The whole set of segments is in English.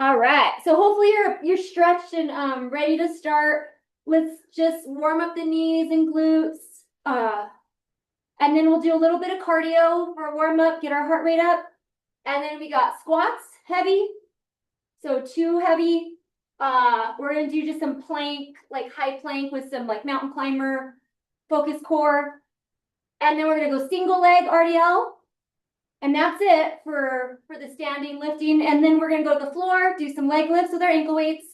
All right, so hopefully you're stretched and ready to start. Let's just warm up the knees and glutes. And then we'll do a little bit of cardio for a warm up, get our heart rate up. And then we got squats, heavy. So 2 heavy. We're gonna do just some plank, like high plank with some like mountain climber, focus core. And then we're gonna go single leg RDL. And that's it for the standing lifting. And then we're gonna go to the floor, do some leg lifts with our ankle weights.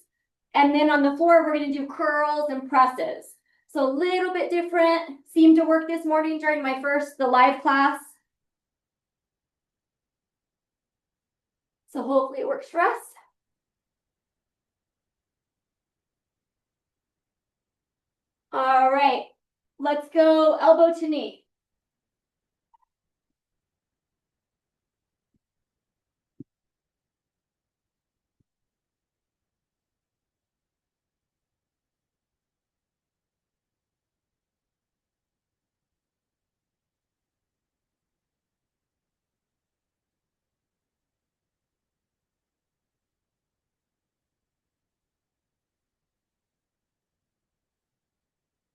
And then on the floor, we're gonna do curls and presses. So a little bit different. Seemed to work this morning during the live class. So hopefully it works for us. All right, let's go elbow to knee.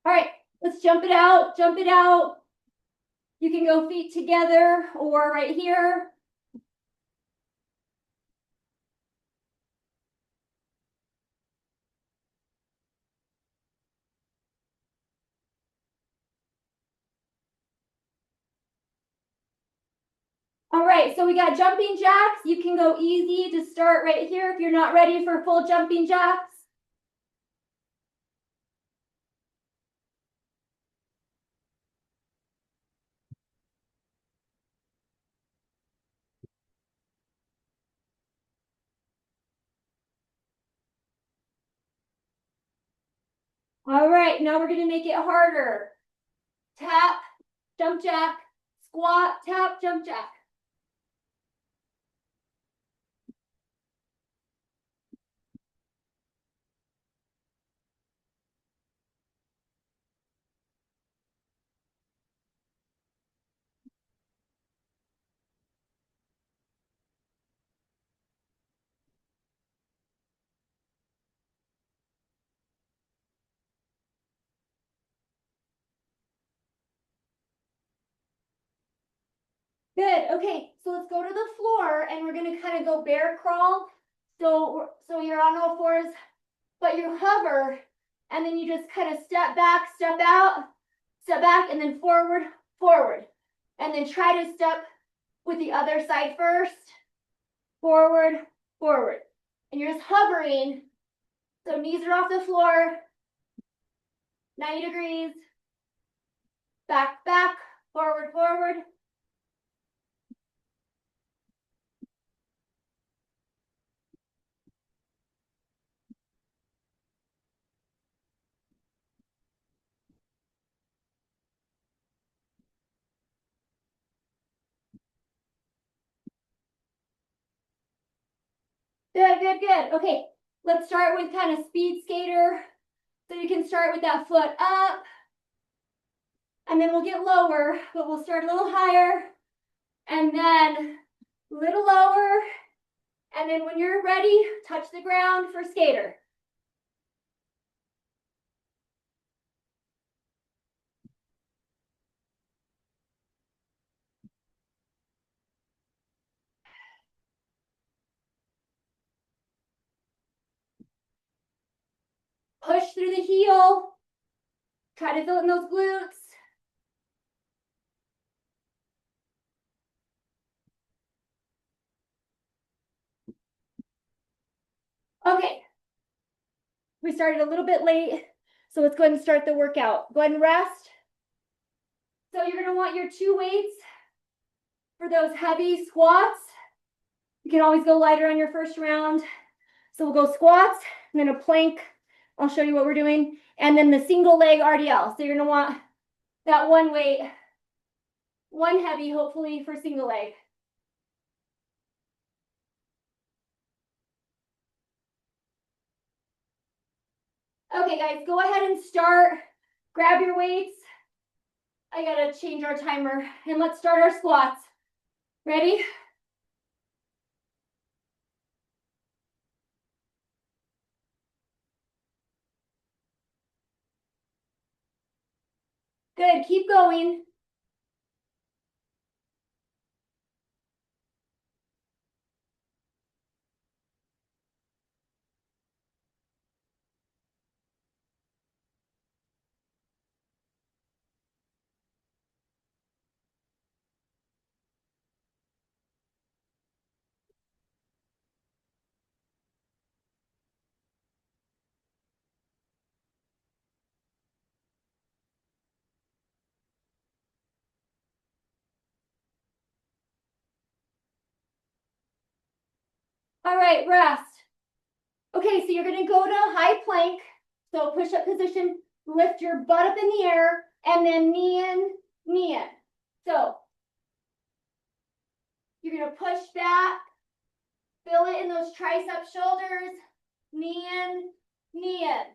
All right, let's jump it out, jump it out. You can go feet together or right here. All right, so we got jumping jacks. You can go easy to start right here if you're not ready for full jumping jacks. All right, now we're gonna make it harder. Tap, jump jack, squat, tap, jump jack. Good, okay, so let's go to the floor and we're gonna kind of go bear crawl. So you're on all fours, but you hover and then you just kind of step back, step out, step back, and then forward, forward. And then try to step with the other side first, forward, forward. And you're just hovering. So knees are off the floor, 90 degrees, back, back, forward, forward. Good, good, good. Okay, let's start with kind of speed skater. So you can start with that foot up, and then we'll get lower, but we'll start a little higher, and then a little lower, and then when you're ready, touch the ground for skater. Push through the heel. Try to fill in those glutes. Okay. We started a little bit late, so let's go ahead and start the workout. Go ahead and rest. So you're gonna want your 2 weights for those heavy squats. You can always go lighter on your first round. So we'll go squats, and then a plank. I'll show you what we're doing. And then the single leg RDL. So you're gonna want that 1 weight, 1 heavy, hopefully, for single leg. Okay, guys, go ahead and start. Grab your weights. I gotta change our timer. And let's start our squats. Ready? Good, keep going. All right, rest. Okay, so you're gonna go to high plank. So push-up position, lift your butt up in the air, and then knee in, knee in. So you're gonna push back, feel it in those tricep shoulders, knee in, knee in.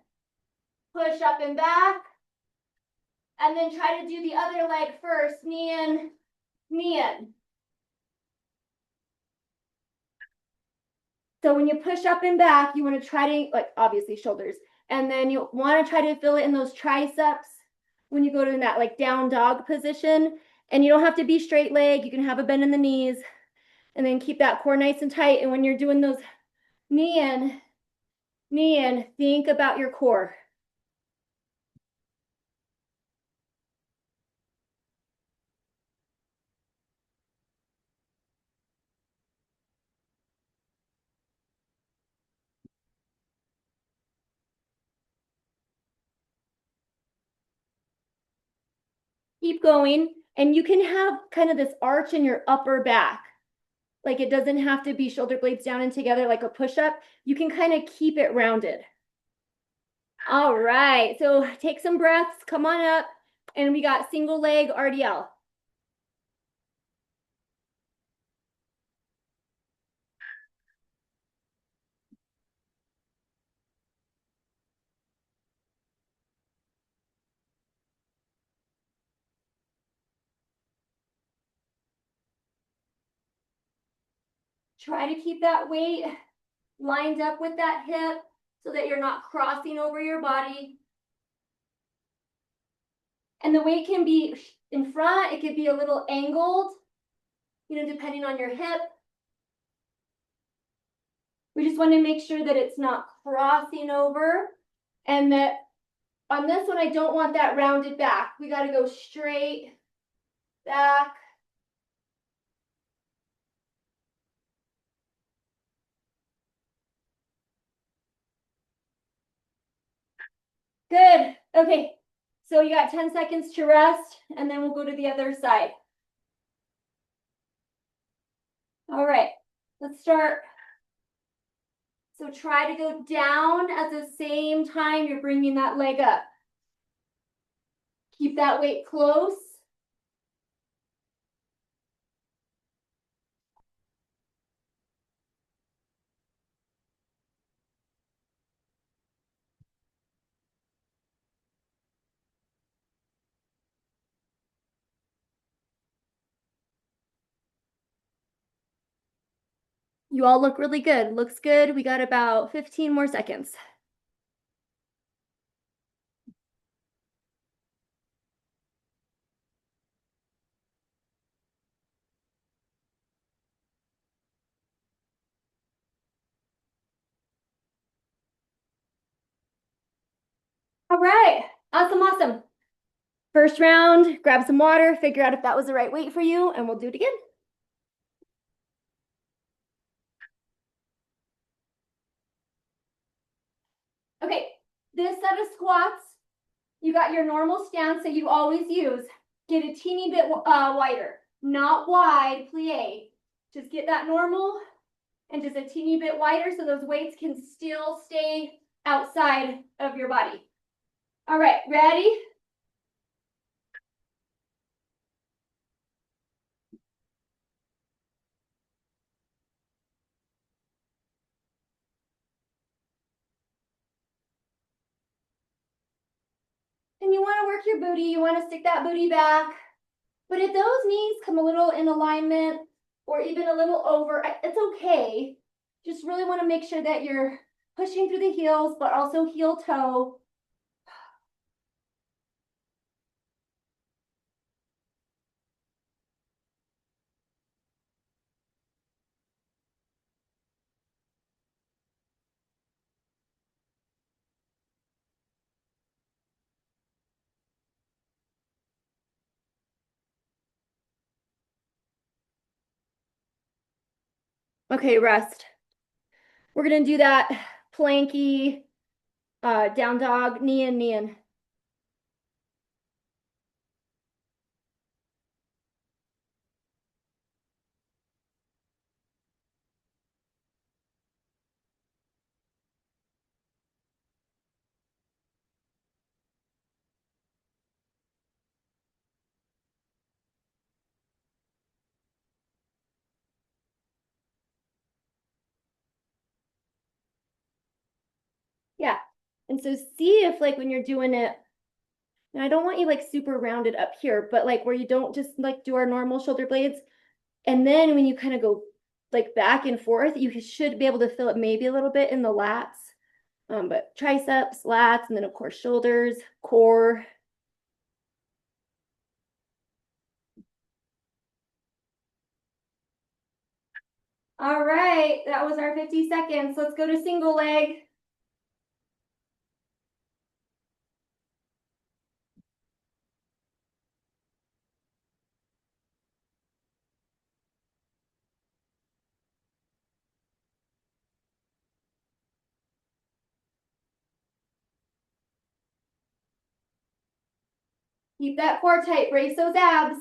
Push up and back, and then try to do the other leg first, knee in, knee in. So when you push up and back, you want to try to, like, obviously shoulders, and then you want to try to feel it in those triceps when you go to that like down dog position. And you don't have to be straight leg, you can have a bend in the knees, and then keep that core nice and tight. And when you're doing those knee in, think about your core. Keep going, and you can have kind of this arch in your upper back. Like, it doesn't have to be shoulder blades down and together like a push-up. You can kind of keep it rounded. All right, so take some breaths, come on up, and we got single leg RDL. Try to keep that weight lined up with that hip so that you're not crossing over your body. And the weight can be in front, it could be a little angled, depending on your hip. We just want to make sure that it's not crossing over, and that on this one, I don't want that rounded back. We got to go straight back. Good. Okay. So you got 10 seconds to rest, and then we'll go to the other side. All right, let's start. So try to go down at the same time you're bringing that leg up. Keep that weight close. You all look really good. Looks good. We got about 15 more seconds. All right, awesome, awesome. First round, grab some water, figure out if that was the right weight for you, and we'll do it again. Okay, this set of squats, you got your normal stance that you always use. Get a teeny bit wider, not wide, plie. Just get that normal and just a teeny bit wider so those weights can still stay outside of your body. All right, ready? And you want to work your booty, you want to stick that booty back. But if those knees come a little in alignment or even a little over, it's okay. Just really want to make sure that you're pushing through the heels, but also heel toe. Okay, rest. We're gonna do that planky, down dog, knee in, knee in. Yeah. And so see if like when you're doing it, and I don't want you like super rounded up here, but like where you don't just like do our normal shoulder blades. And then when you kind of go like back and forth, you should be able to feel it maybe a little bit in the lats. But triceps, lats, and then of course shoulders, core. All right, that was our 50 seconds. Let's go to single leg. Keep that core tight, brace those abs.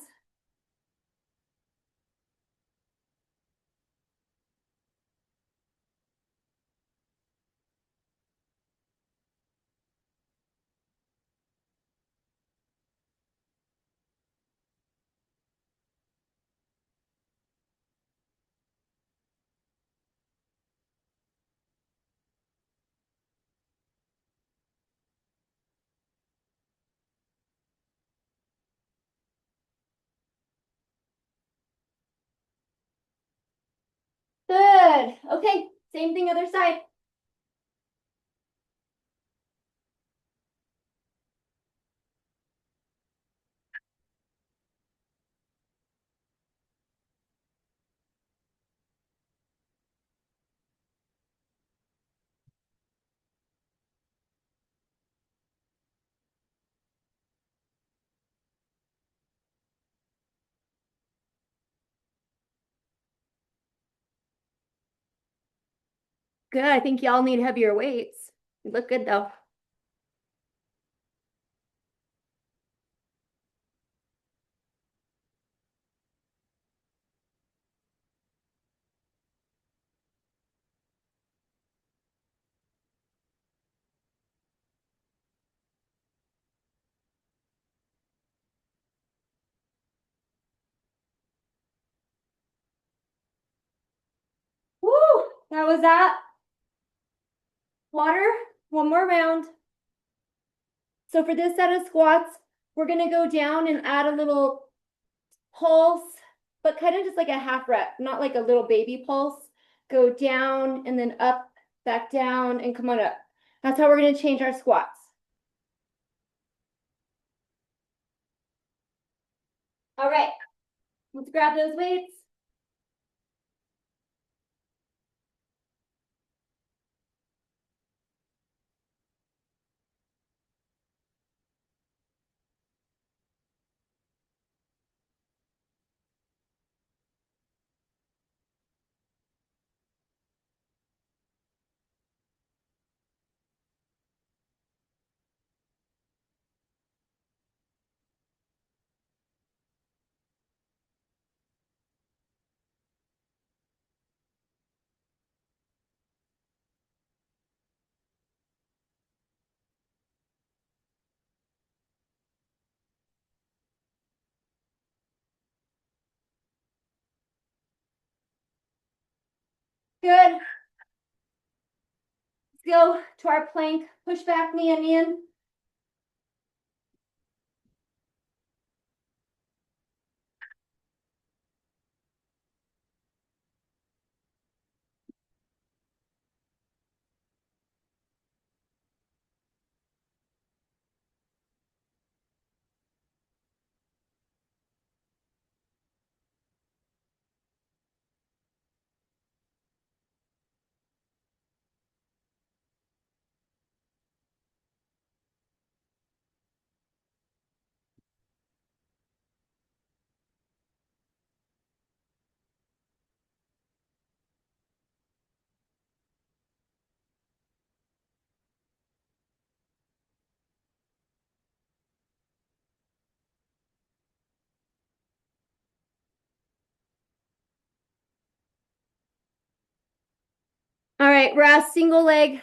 Good. Okay, same thing other side. Good. I think y'all need heavier weights. You look good though. Woo! That was that. Water. One more round. So for this set of squats, we're gonna go down and add a little pulse, but kind of just like a half rep, not like a little baby pulse. Go down and then up, back down, and come on up. That's how we're gonna change our squats. All right, let's grab those weights. Good. Let's go to our plank. Push back, knee in. right, rest, single leg.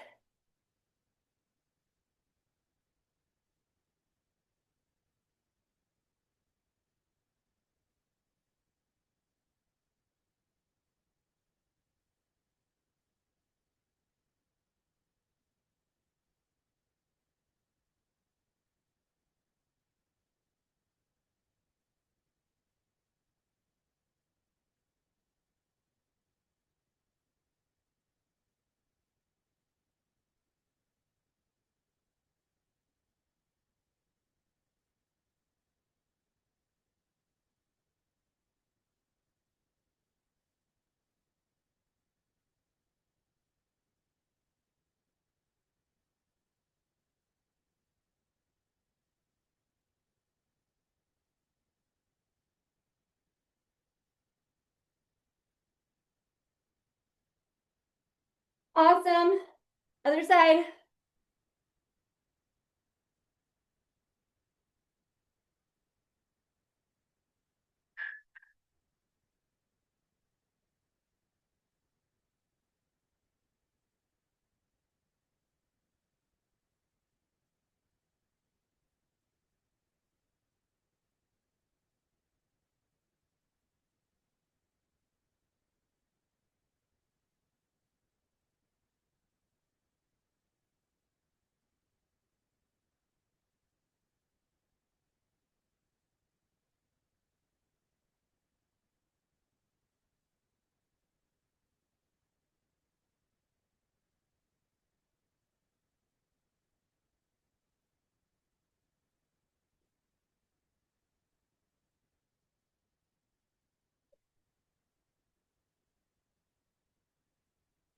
Awesome. Other side.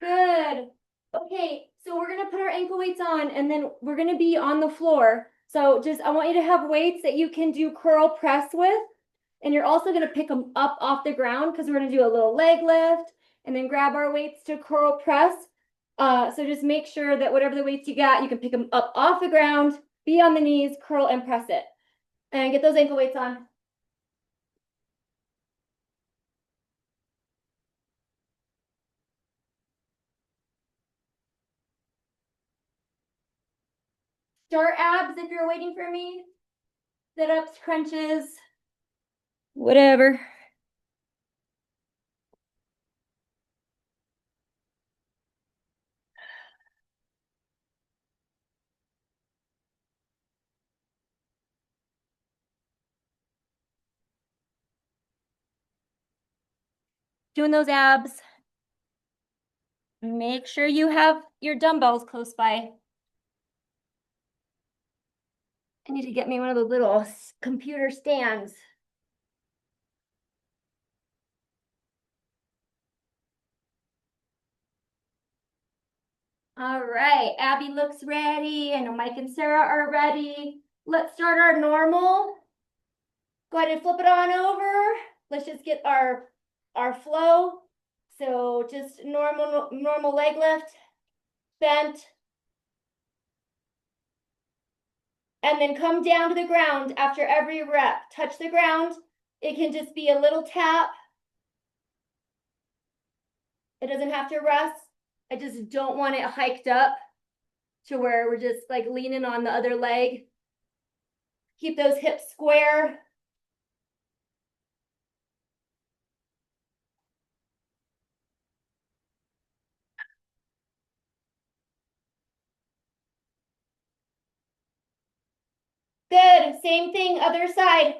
Good. Okay, so we're gonna put our ankle weights on and then we're gonna be on the floor. So just, I want you to have weights that you can do curl press with. And you're also gonna pick them up off the ground because we're gonna do a little leg lift and then grab our weights to curl press. So just make sure that whatever the weights you got, you can pick them up off the ground, be on the knees, curl and press it. And get those ankle weights on. Start abs if you're waiting for me. Sit-ups, crunches, whatever. Doing those abs. Make sure you have your dumbbells close by. I need to get me one of those little computer stands. All right, Abby looks ready. I know Mike and Sarah are ready. Let's start our normal. Go ahead and flip it on over. Let's just get our flow. So just normal leg lift, bent, and then come down to the ground after every rep. Touch the ground. It can just be a little tap. It doesn't have to rest. I just don't want it hiked up to where we're just like leaning on the other leg. Keep those hips square. Good, same thing, other side.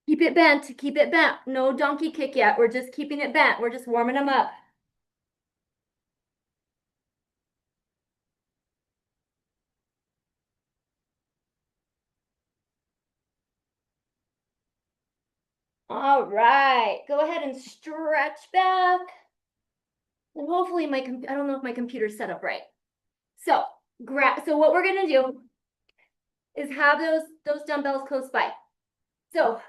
Keep it bent, keep it bent. No donkey kick yet. We're just keeping it bent. We're just warming them up. All right, go ahead and stretch back. And hopefully I don't know if my computer's set up right. So what we're gonna do is have those dumbbells close by. So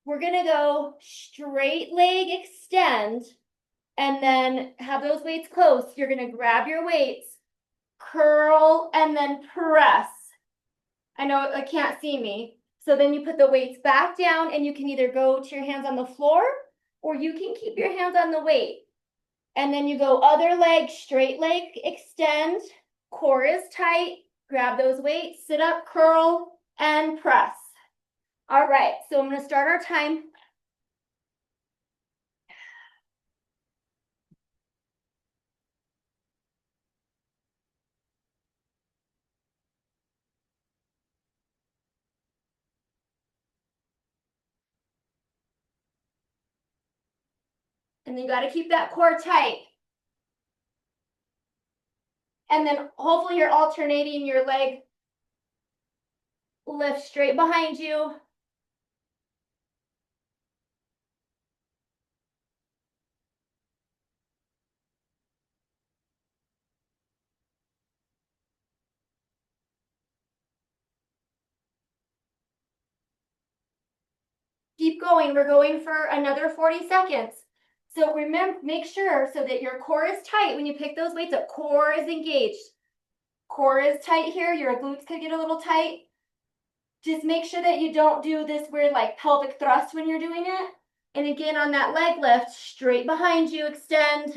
we're gonna go straight leg extend and then have those weights close. You're gonna grab your weights, curl, and then press. I know I can't see me. So then you put the weights back down and you can either go to your hands on the floor or you can keep your hands on the weight. And then you go other leg, straight leg, extend, core is tight, grab those weights, sit up, curl, and press. All right, so I'm gonna start our time. And then you gotta keep that core tight. And then hopefully you're alternating your leg lift straight behind you. Keep going. We're going for another 40 seconds. So remember, make sure so that your core is tight when you pick those weights up. Core is engaged. Core is tight here. Your glutes could get a little tight. Just make sure that you don't do this weird like pelvic thrust when you're doing it. And again, on that leg lift, straight behind you, extend.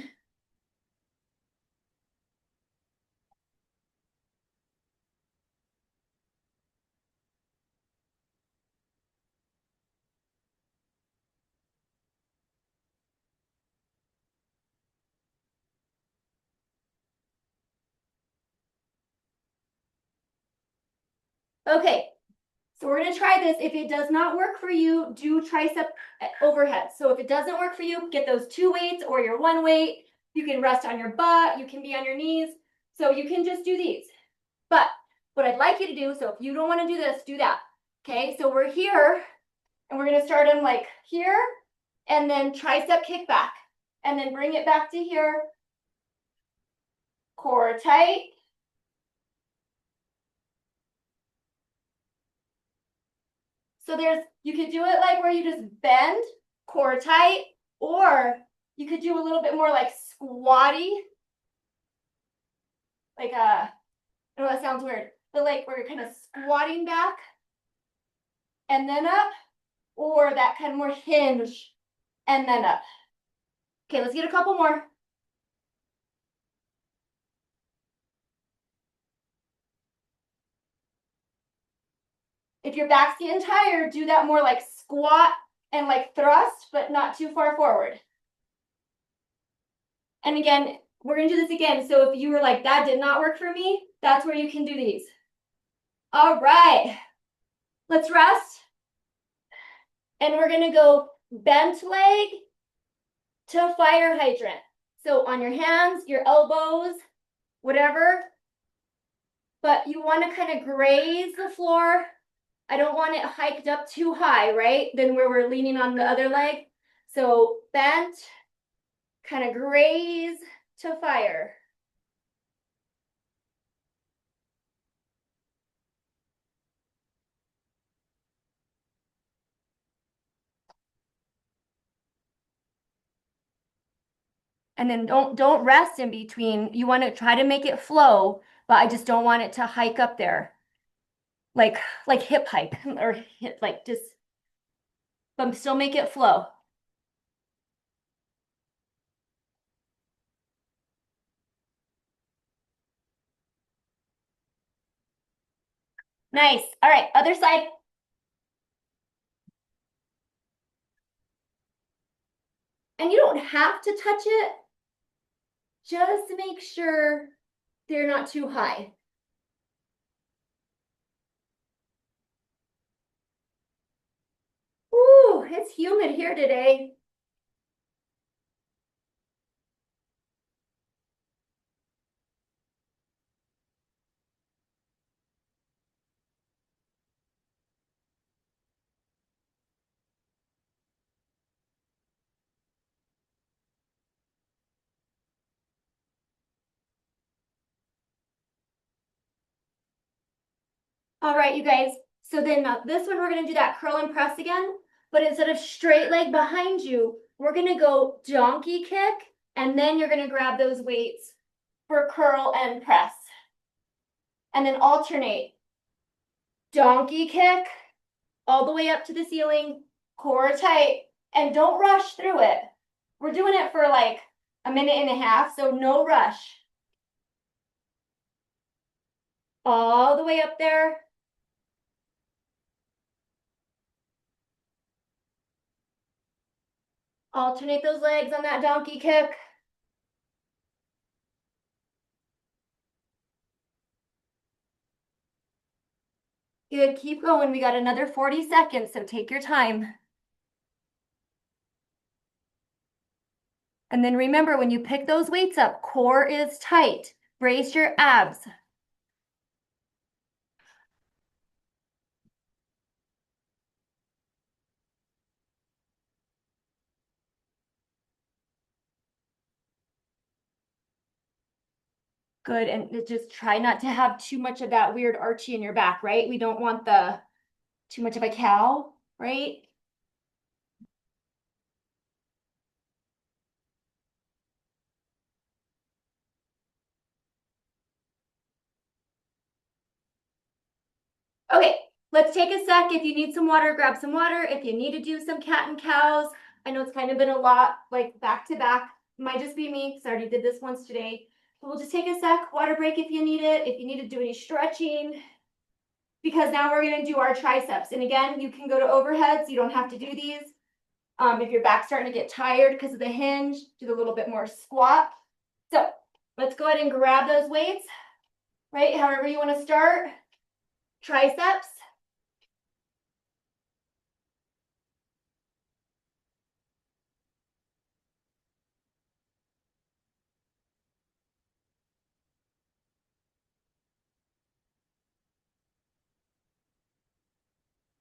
Okay, so we're gonna try this. If it does not work for you, do tricep overhead. So if it doesn't work for you, get those 2 weights or your 1 weight. You can rest on your butt, you can be on your knees. So you can just do these. But what I'd like you to do, so if you don't wanna do this, do that. Okay, so we're here and we're gonna start them like here and then tricep kick back and then bring it back to here. Core tight. So you could do it like where you just bend, core tight, or you could do a little bit more like squatty. Like I know that sounds weird, but like where you're kind of squatting back and then up, or that kind of more hinge and then up. Okay, let's get a couple more. If your back's getting tired, do that more like squat and like thrust, but not too far forward. And again, we're gonna do this again. So if you were like, that did not work for me, that's where you can do these. All right, let's rest. And we're gonna go bent leg to fire hydrant. So on your hands, your elbows, whatever, but you wanna kind of graze the floor. I don't want it hiked up too high, right? Then where we're leaning on the other leg. So bent, kind of graze to fire. And then don't rest in between. You want to try to make it flow, but I just don't want it to hike up there. Like hip hike or hip, like just, but still make it flow. Nice. All right, other side. And you don't have to touch it. Just make sure they're not too high. Ooh, it's humid here today. All right, you guys. So then this one, we're going to do that curl and press again. but instead of straight leg behind you, we're gonna go donkey kick, and then you're gonna grab those weights for curl and press. And then alternate. Donkey kick, all the way up to the ceiling, core tight, and don't rush through it. We're doing it for like a minute and a half, so no rush. All the way up there. Alternate those legs on that donkey kick. Good, keep going. We got another 40 seconds, so take your time. And then remember, when you pick those weights up, core is tight. Brace your abs. Good, and just try not to have too much of that weird archy in your back, right? We don't want too much of a cow, right? Okay, let's take a sec. If you need some water, grab some water. If you need to do some cat and cows, I know it's kind of been a lot, like back to back. Might just be me, because I already did this once today. But we'll just take a sec, water break if you need it, if you need to do any stretching, because now we're gonna do our triceps. And again, you can go to overheads, you don't have to do these. If your back's starting to get tired because of the hinge, do a little bit more squat. So let's go ahead and grab those weights, right? However you want to start. Triceps.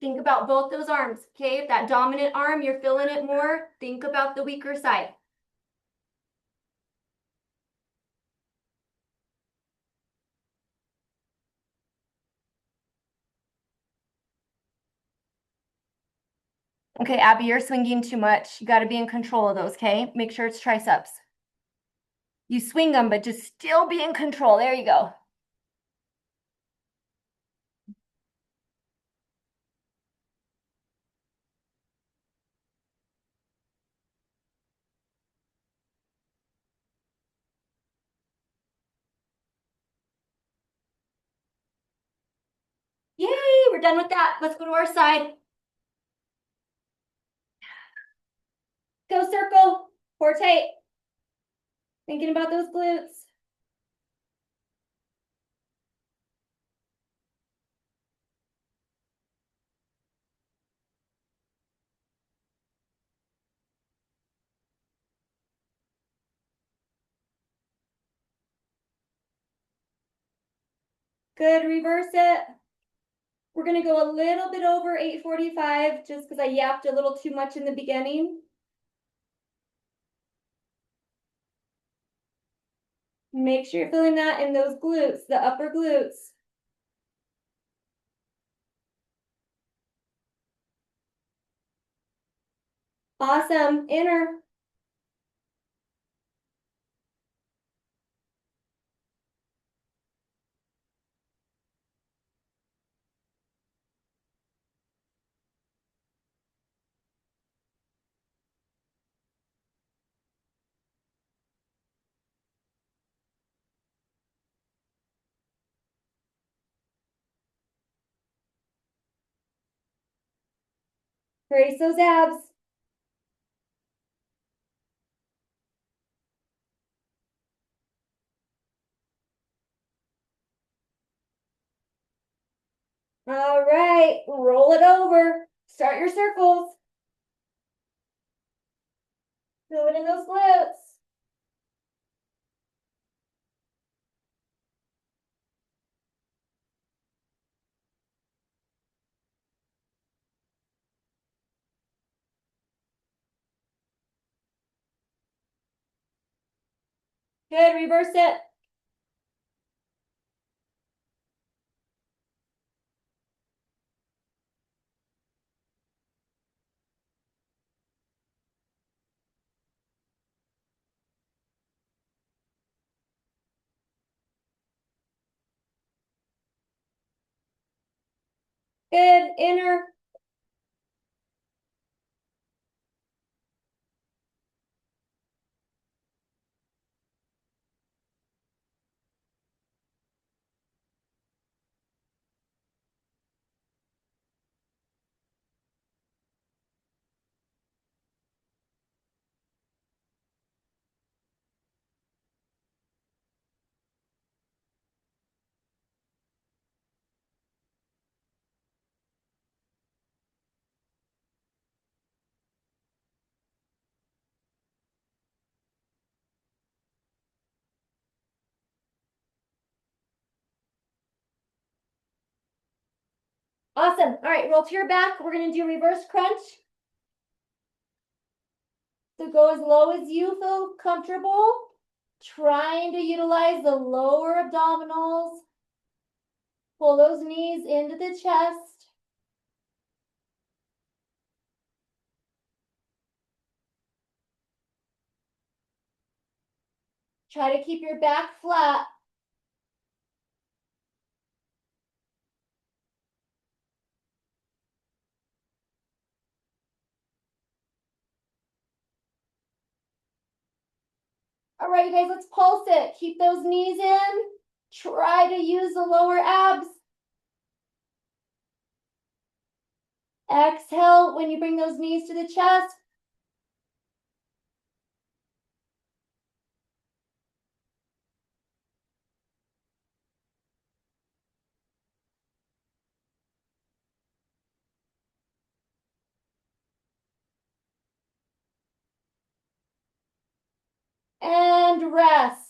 Think about both those arms, okay? If that dominant arm, you're feeling it more, think about the weaker side. Okay, Abby, you're swinging too much. You got to be in control of those, okay? Make sure it's triceps. You swing them, but just still be in control. There you go. Yay, we're done with that. Let's go to our side. Go circle, core tight. Thinking about those glutes. Good, reverse it. We're gonna go a little bit over 8:45 just because I yapped a little too much in the beginning. Make sure you're feeling that in those glutes, the upper glutes. Awesome, inner. Brace those abs. All right, roll it over. Start your circles. Feel it in those glutes. Good, reverse it. Good, inner. Awesome. All right, roll to your back. We're gonna do reverse crunch. So go as low as you feel comfortable. Trying to utilize the lower abdominals. Pull those knees into the chest. Try to keep your back flat. All right, you guys, let's pulse it. Keep those knees in. Try to use the lower abs. Exhale when you bring those knees to the chest. And rest.